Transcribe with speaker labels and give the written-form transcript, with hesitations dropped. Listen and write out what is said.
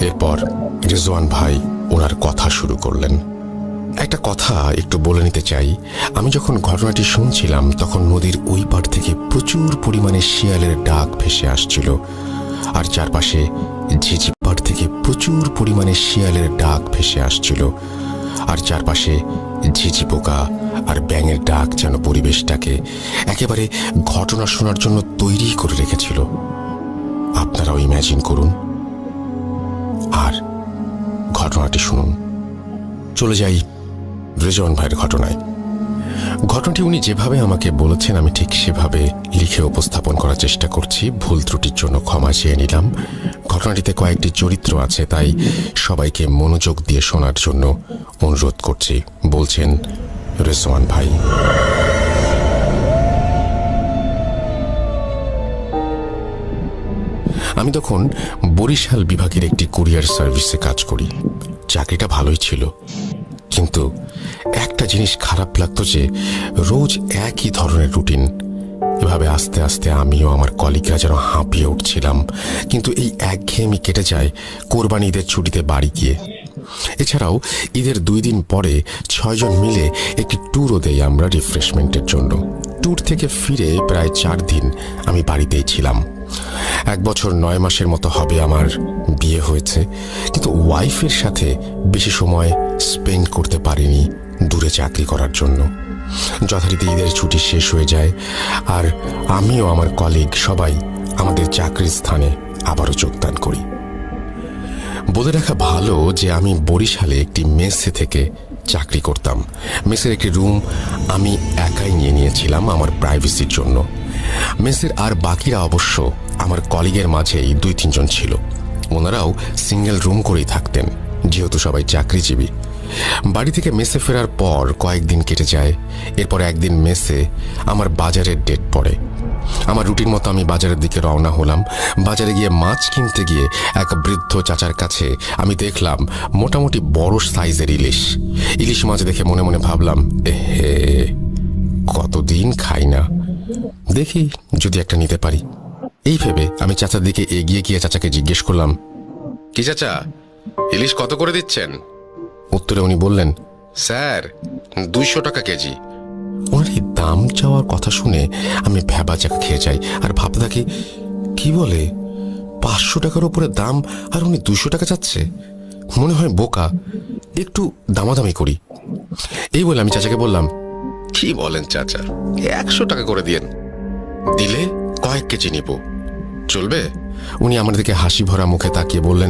Speaker 1: এরপর রিজওয়ান ভাই ওনার কথা শুরু করলেন। একটা কথা একটু বলে নিতে চাই, আমি যখন ঘটনাটি শুনছিলাম তখন নদীর ওই পার থেকে প্রচুর পরিমাণে শিয়ালের ডাক ভেসে আসছিল, আর চারপাশে ঝিঝি পাড় থেকে প্রচুর পরিমাণে শিয়ালের ডাক ভেসে আসছিল, আর চারপাশে ঝিঝি পোকা আর ব্যাঙের ডাক যেন পরিবেশটাকে একেবারে ঘটনা শোনার জন্য তৈরি করে রেখেছিল। আপনারাও ইম্যাজিন করুন আর ঘটনাটি শুনুন। চলে যাই রিজওয়ান ভাইয়ের ঘটনায়। ঘটনাটি উনি যেভাবে আমাকে বলেছেন আমি ঠিক সেভাবে লিখে উপস্থাপন করার চেষ্টা করছি। ভুল ত্রুটির জন্য ক্ষমা চেয়ে নিলাম। ঘটনাটিতে কয়েকটি চরিত্র আছে, তাই সবাইকে মনোযোগ দিয়ে শোনার জন্য অনুরোধ করছি। বলছেন রিজওয়ান ভাই। আমি তখন বরিশাল বিভাগের একটি কুরিয়ার সার্ভিসে কাজ করি। চাকরিটা ভালোই ছিল, কিন্তু একটা জিনিস খারাপ লাগতো যে রোজ একই ধরনের রুটিন। এভাবে আস্তে আস্তে আমিও আমার কলিগরা যেন হাঁপিয়ে উঠছিলাম। কিন্তু এই একঘেয়েমি কেটে যায় কোরবানি ঈদের ছুটিতে বাড়ি গিয়ে। এছাড়াও ঈদের 2 দিন পরে 6 জন মিলে একটি ট্যুরও দেই আমরা রিফ্রেশমেন্টের জন্য। ট্যুর থেকে ফিরে প্রায় 4 দিন আমি বাড়িতেই ছিলাম। 1 বছর 9 মাসের মতো হবে আমার বিয়ে হয়েছে, কিন্তু ওয়াইফের সাথে বেশি সময় স্পেন্ড করতে পারিনি দূরে চাকরি করার জন্য। যথারীতি ঈদের ছুটি শেষ হয়ে যায় আর আমিও আমার কলিগ সবাই আমাদের চাকরির স্থানে আবারও যোগদান করি। বলে রাখা ভালো যে আমি বরিশালে একটি মেসে থেকে চাকরি করতাম। মেসের একটি রুম আমি একাই নিয়ে নিয়েছিলাম আমার প্রাইভেসির জন্য। মেসের আর বাকিরা অবশ্য আমার কলিগের মাঝেই 2-3 জন ছিল। ওনারাও সিঙ্গেল রুম করেই থাকতেন, যেহেতু সবাই চাকরিজীবী। বাড়ি থেকে মেসে ফেরার পর কয়েকদিন কেটে যায়। এরপর একদিন মেসে আমার বাজারের ডেট পড়ে। আমার রুটিন মতো আমি বাজারের দিকে রওনা হলাম। বাজারে গিয়ে মাছ কিনতে গিয়ে এক বৃদ্ধ চাচার কাছে আমি দেখলাম মোটামুটি বড় সাইজের ইলিশ মাছ দেখে মনে মনে ভাবলাম, এহে, কতদিন খাই না, দেখি যদি একটা নিতে পারি। এই ভেবে আমি চাচার দিকে এগিয়ে গিয়ে চাচাকে জিজ্ঞেস করলাম, কি চাচা, ইলিশ কত করে দিচ্ছেন? উত্তরে উনি বললেন, স্যার 200 টাকা কেজি। ওনার এই দাম চাওয়ার কথা শুনে আমি ভ্যাবাচাকা খেয়ে যাই আর ভাবতে থাকি, কি বলে 500 টাকার উপরে দাম আর উনি 200 টাকা চাচ্ছে? মনে হয় বোকা, একটু দামাদামি করি। এই বলে আমি চাচাকে বললাম, কি বলেন চাচা, 100 টাকা করে দিয়েন, দিলে কয়েক কেজি নিব, চলবে? উনি আমার দিকে হাসি ভরা মুখে তাকিয়ে বললেন,